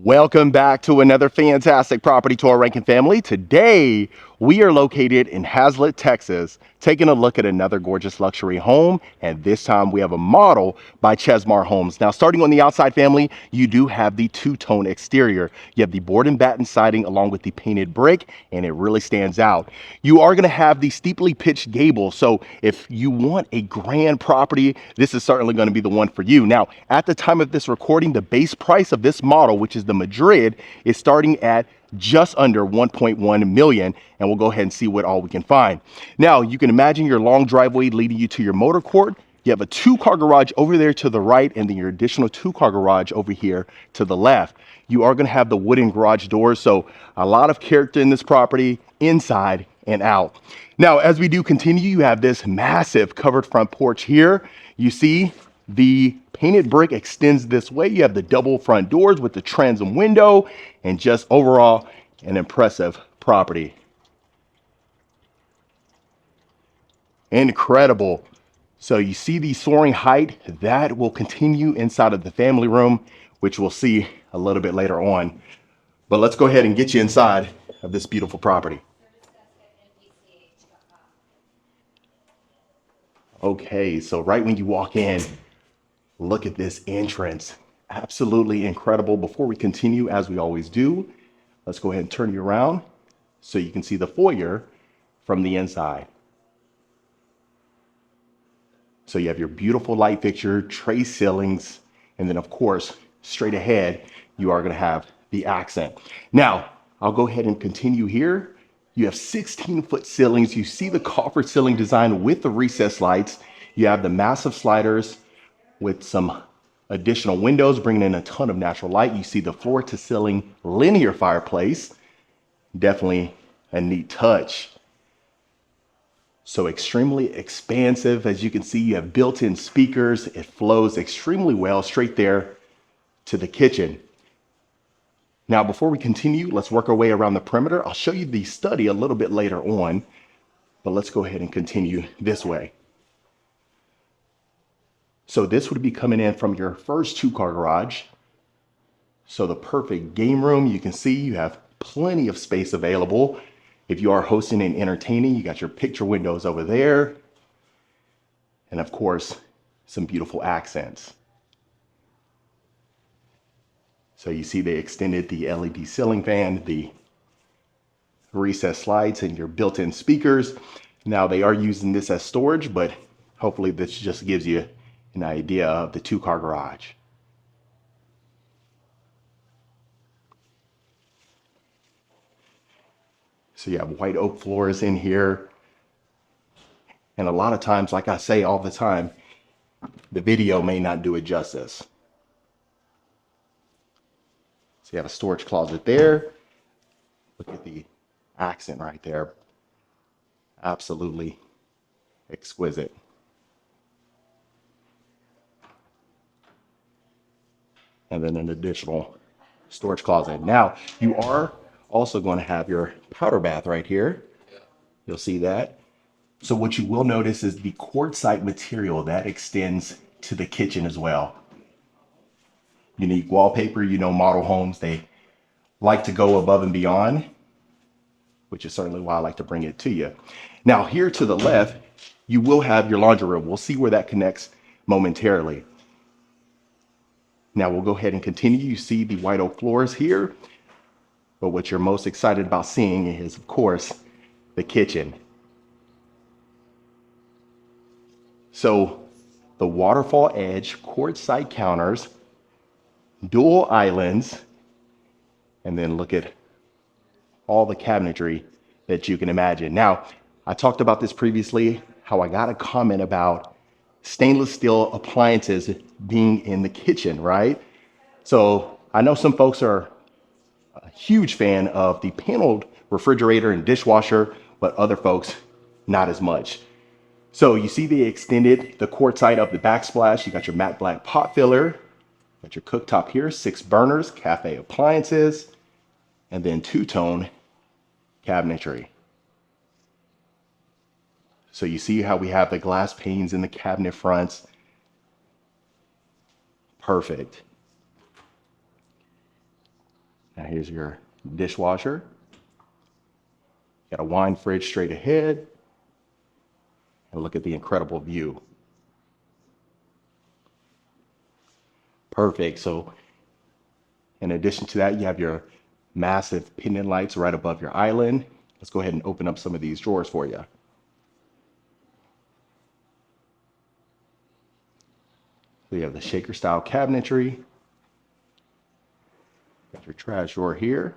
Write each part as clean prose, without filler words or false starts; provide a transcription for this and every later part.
Welcome back to another fantastic property tour, Rankin family. Today, we are located in Haslet, Texas, taking a look at another gorgeous luxury home. And this time we have a model by Chesmar Homes. Now, starting on the outside, family, you do have the two-tone exterior. You have the board and batten siding along with the painted brick, and it really stands out. You are going to have the steeply pitched gable. So if you want a grand property, this is certainly going to be the one for you. Now, at the time of this recording, the base price of this model, which is the Madrid, is starting at just under 1.1 million, and we'll go ahead and see what all we can find. Now, you can imagine your long driveway leading you to your motor court. You have a two-car garage over there to the right, and then your additional two-car garage over here to the left. You are going to have the wooden garage doors, so a lot of character in this property, inside and out. Now, as we do continue, you have this massive covered front porch here. You see the painted brick extends this way. You have the double front doors with the transom window, and just overall an impressive property. Incredible. So you see the soaring height that will continue inside of the family room, which we'll see a little bit later on. But let's go ahead and get you inside of this beautiful property. Okay, so right when you walk in, look at this entrance. Absolutely incredible. Before we continue, as we always do, let's go ahead and turn you around so you can see the foyer from the inside. So you have your beautiful light fixture, tray ceilings, and then of course, straight ahead, you are going to have the accent. Now, I'll go ahead and continue here. You have 16-foot ceilings. You see the coffer ceiling design with the recessed lights. You have the massive sliders with some additional windows, bringing in a ton of natural light. You see the floor to ceiling linear fireplace. Definitely a neat touch. So extremely expansive. As you can see, you have built-in speakers. It flows extremely well straight there to the kitchen. Now, before we continue, let's work our way around the perimeter. I'll show you the study a little bit later on, but let's go ahead and continue this way. So this would be coming in from your first two-car garage. So the perfect game room. You can see you have plenty of space available. If you are hosting and entertaining, you got your picture windows over there. And of course, some beautiful accents. So you see they extended the LED ceiling fan, the recessed lights, and your built-in speakers. Now they are using this as storage, but hopefully this just gives you an idea of the two-car garage. So you have white oak floors in here. And a lot of times, like I say all the time, the video may not do it justice. So you have a storage closet there. Look at the accent right there. Absolutely exquisite. And then an additional storage closet. Now, you are also going to have your powder bath right here. You'll see that. So what you will notice is the quartzite material that extends to the kitchen as well. Unique wallpaper. You know, model homes, they like to go above and beyond, which is certainly why I like to bring it to you. Now, here to the left, you will have your laundry room. We'll see where that connects momentarily. Now we'll go ahead and continue. You see the white oak floors here, but what you're most excited about seeing is, of course, the kitchen. So the waterfall edge, quartzite counters, dual islands, and then look at all the cabinetry that you can imagine. Now, I talked about this previously, how I got a comment about stainless steel appliances being in the kitchen, right? So I know some folks are a huge fan of the paneled refrigerator and dishwasher, but other folks not as much. So you see they extended the quartzite of the backsplash. You got your matte black pot filler, got your cooktop here, 6 burners, cafe appliances, and then two-tone cabinetry. So you see how we have the glass panes in the cabinet fronts. Perfect. Here's your dishwasher. Got a wine fridge straight ahead. And look at the incredible view. Perfect. So in addition to that, you have your massive pendant lights right above your island. Let's go ahead and open up some of these drawers for you. So you have the shaker style cabinetry. Got your trash drawer here.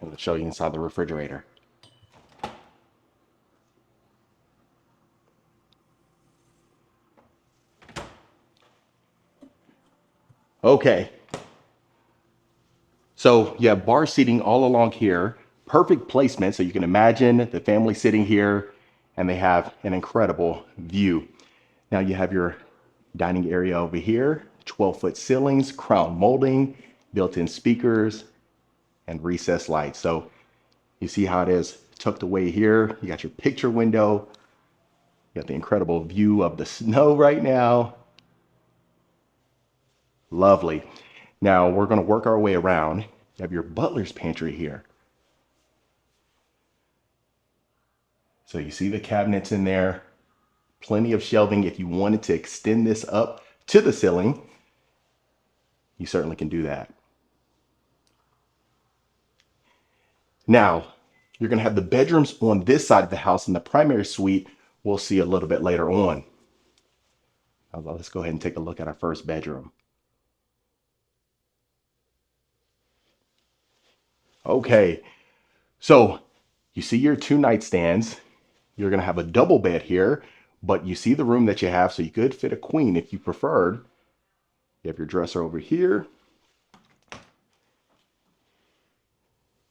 And let's show you inside the refrigerator. Okay. So you have bar seating all along here. Perfect placement. So you can imagine the family sitting here and they have an incredible view. Now you have your dining area over here, 12-foot ceilings, crown molding, built-in speakers, and recessed lights. So you see how it is tucked away here. You got your picture window. You got the incredible view of the snow right now. Lovely. Now we're going to work our way around. You have your butler's pantry here. So you see the cabinets in there, plenty of shelving. If you wanted to extend this up to the ceiling, you certainly can do that. Now, you're going to have the bedrooms on this side of the house, and the primary suite we'll see a little bit later on. Now, let's go ahead and take a look at our first bedroom. Okay, so you see your two nightstands. You're going to have a double bed here, but you see the room that you have, so you could fit a queen if you preferred. You have your dresser over here.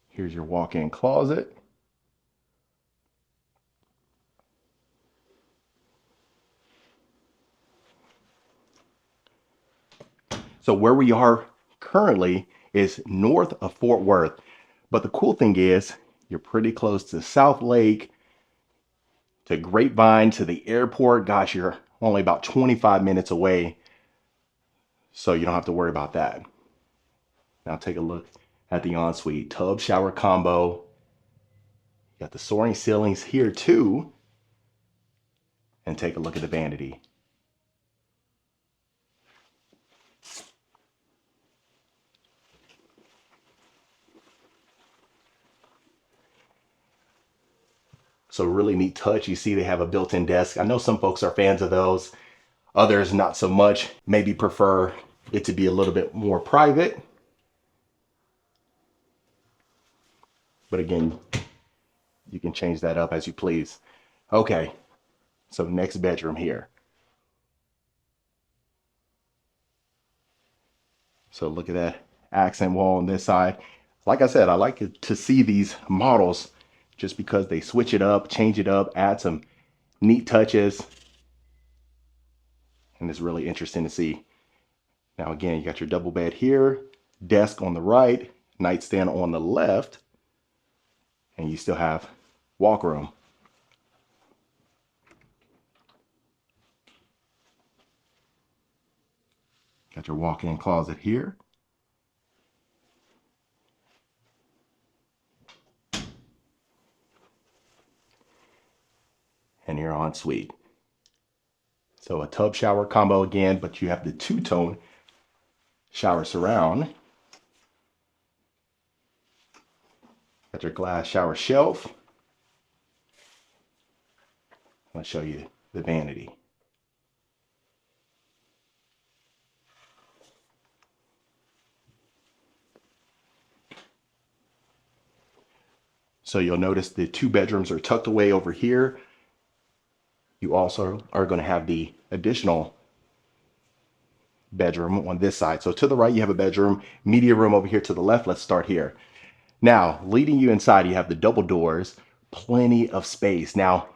Here's your walk-in closet. So where we are currently is north of Fort Worth. But the cool thing is you're pretty close to South Lake, to Grapevine, to the airport. Gosh, you're only about 25 minutes away. So you don't have to worry about that. Now take a look at the ensuite. Tub shower combo. You got the soaring ceilings here too. And take a look at the vanity. So really neat touch. You see they have a built-in desk. I know some folks are fans of those. Others not so much. Maybe prefer it to be a little bit more private. But again, you can change that up as you please. Okay, so next bedroom here. So look at that accent wall on this side. Like I said, I like to see these models just because they switch it up, change it up, add some neat touches. And it's really interesting to see. Now again, you got your double bed here, desk on the right, nightstand on the left, and you still have walk room. Got your walk-in closet here. And your ensuite. So a tub shower combo again, but you have the two-tone shower surround. Got your glass shower shelf. I'll show you the vanity. So you'll notice the two bedrooms are tucked away over here. You also are going to have the additional bedroom on this side. So to the right, you have a bedroom, media room over here to the left. Let's start here. Now, leading you inside, you have the double doors, plenty of space. Now,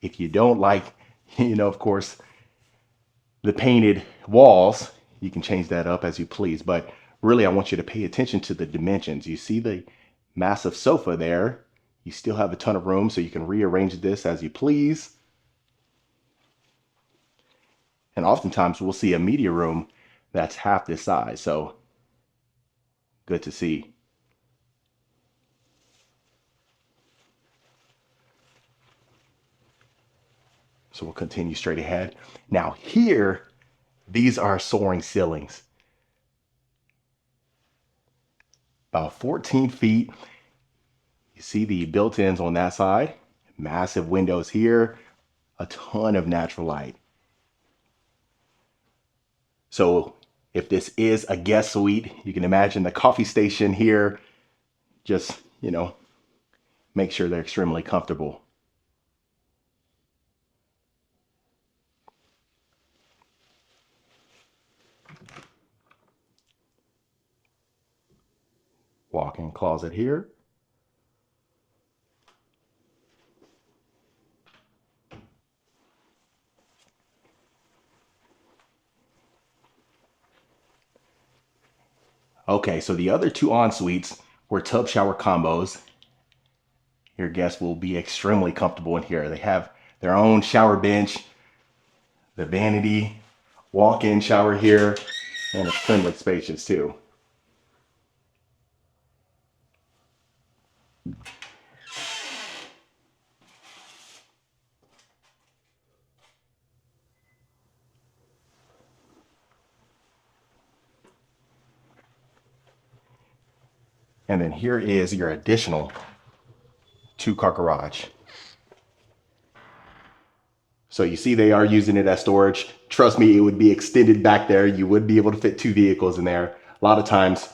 if you don't like, of course, the painted walls, you can change that up as you please. But really, I want you to pay attention to the dimensions. You see the massive sofa there. You still have a ton of room, so you can rearrange this as you please. And oftentimes we'll see a media room that's half this size. So good to see. So we'll continue straight ahead. Now here, these are soaring ceilings. About 14 feet. You see the built-ins on that side. Massive windows here. A ton of natural light. So if this is a guest suite, you can imagine the coffee station here. Just, make sure they're extremely comfortable. Walk-in closet here. Okay, so the other two en-suites were tub shower combos. Your guests will be extremely comfortable in here. They have their own shower bench, the vanity, walk-in shower here, and it's extremely spacious too. And then here is your additional 2-car garage. So you see they are using it as storage. Trust me, it would be extended back there. You would be able to fit 2 vehicles in there. A lot of times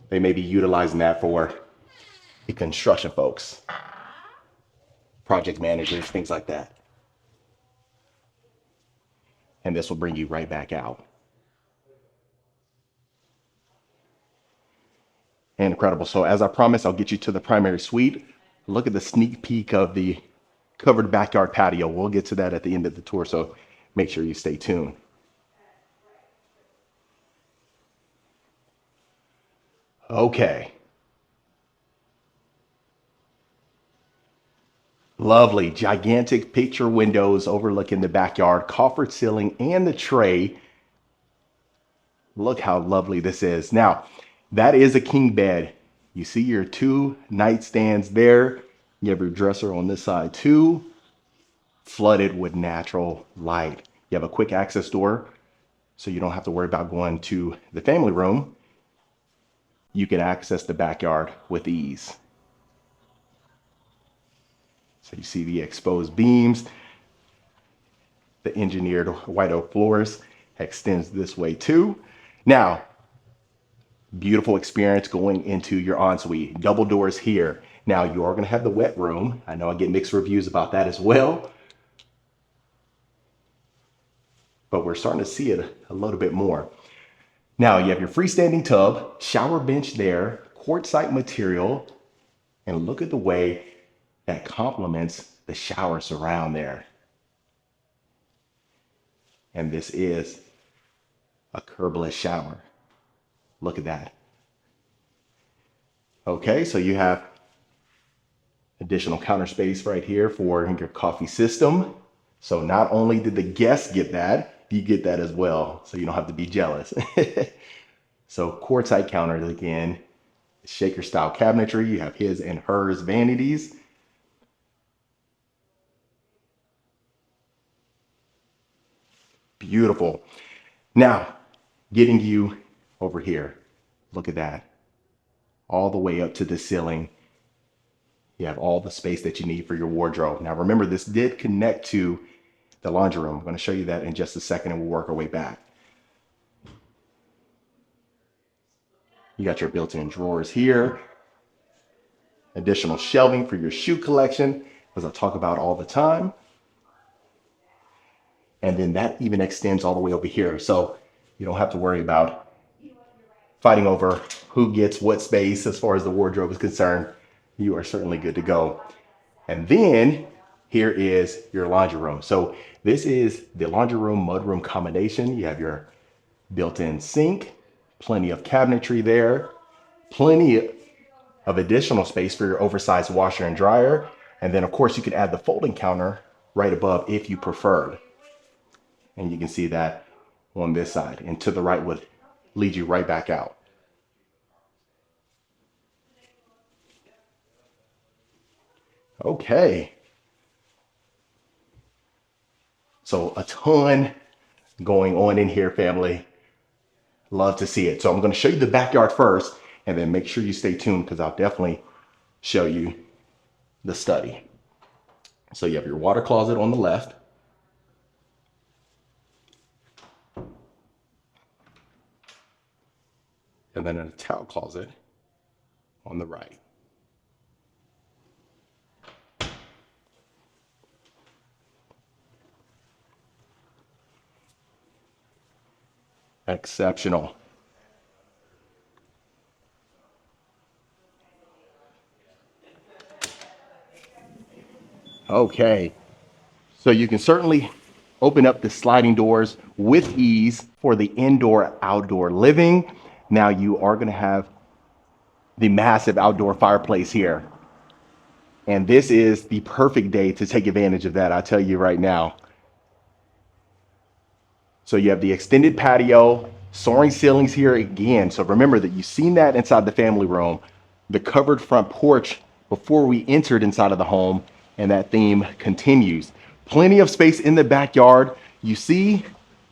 they may be utilizing that for the construction folks, project managers, things like that. And this will bring you right back out. Incredible. So as I promised, I'll get you to the primary suite. Look at the sneak peek of the covered backyard patio. We'll get to that at the end of the tour, so make sure you stay tuned. Okay. Lovely, gigantic picture windows overlooking the backyard, coffered ceiling, and the tray. Look how lovely this is. Now, that is a king bed. You see your 2 nightstands there. You have your dresser on this side too, flooded with natural light. You have a quick access door, so you don't have to worry about going to the family room. You can access the backyard with ease. So you see the exposed beams, the engineered white oak floors extends this way too. Now, beautiful experience going into your ensuite. Double doors here. Now you are going to have the wet room. I know I get mixed reviews about that as well, but we're starting to see it a little bit more. Now you have your freestanding tub, shower bench there, quartzite material, and look at the way that complements the shower surround there. And this is a curbless shower. Look at that. Okay, so you have additional counter space right here for your coffee system. So not only did the guests get that, you get that as well. So you don't have to be jealous. So quartzite counters again, shaker style cabinetry. You have his and hers vanities. Beautiful. Now, getting you over here. Look at that. All the way up to the ceiling. You have all the space that you need for your wardrobe. Now remember, this did connect to the laundry room. I'm going to show you that in just a second and we'll work our way back. You got your built-in drawers here. Additional shelving for your shoe collection, as I talk about all the time. And then that even extends all the way over here. So you don't have to worry about fighting over who gets what space as far as the wardrobe is concerned. You are certainly good to go. And then here is your laundry room. So this is the laundry room, mudroom combination. You have your built-in sink, plenty of cabinetry there, plenty of additional space for your oversized washer and dryer. And then of course you can add the folding counter right above if you preferred. And you can see that on this side, and to the right would lead you right back out. Okay. So a ton going on in here, family. Love to see it. So I'm going to show you the backyard first, and then make sure you stay tuned because I'll definitely show you the study. So you have your water closet on the left. And then a towel closet on the right. Exceptional. Okay, so you can certainly open up the sliding doors with ease for the indoor-outdoor living. Now you are going to have the massive outdoor fireplace here. And this is the perfect day to take advantage of that, I'll tell you right now. So you have the extended patio, soaring ceilings here again. So remember that you've seen that inside the family room, the covered front porch before we entered inside of the home, and that theme continues. Plenty of space in the backyard. You see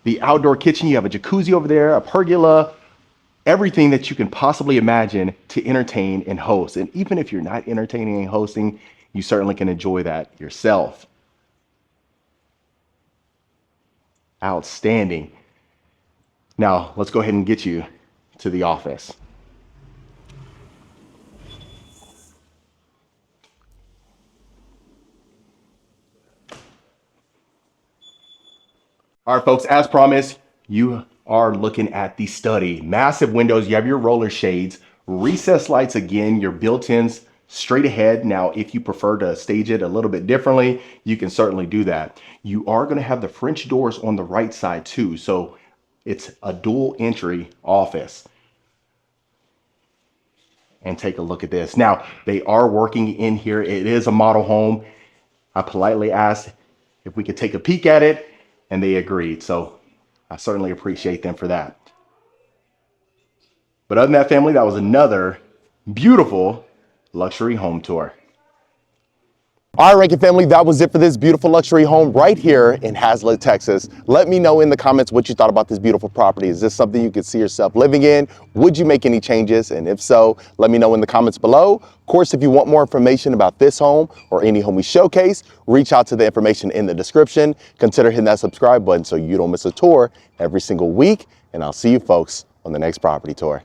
the outdoor kitchen. You have a jacuzzi over there, a pergola, everything that you can possibly imagine to entertain and host. And even if you're not entertaining and hosting, you certainly can enjoy that yourself. Outstanding. Now, let's go ahead and get you to the office. All right, folks, as promised, you are looking at the study. Massive windows, you have your roller shades, recessed lights again, your built-ins straight ahead. Now, if you prefer to stage it a little bit differently, you can certainly do that. You are going to have the French doors on the right side too. So it's a dual entry office. And take a look at this. Now, they are working in here. It is a model home. I politely asked if we could take a peek at it, and they agreed. So I certainly appreciate them for that. But other than that, family, that was another beautiful luxury home tour. All right, Rankin family, that was it for this beautiful luxury home right here in Haslet, Texas. Let me know in the comments what you thought about this beautiful property. Is this something you could see yourself living in? Would you make any changes? And if so, let me know in the comments below. Of course, if you want more information about this home or any home we showcase, reach out to the information in the description. Consider hitting that subscribe button so you don't miss a tour every single week. And I'll see you folks on the next property tour.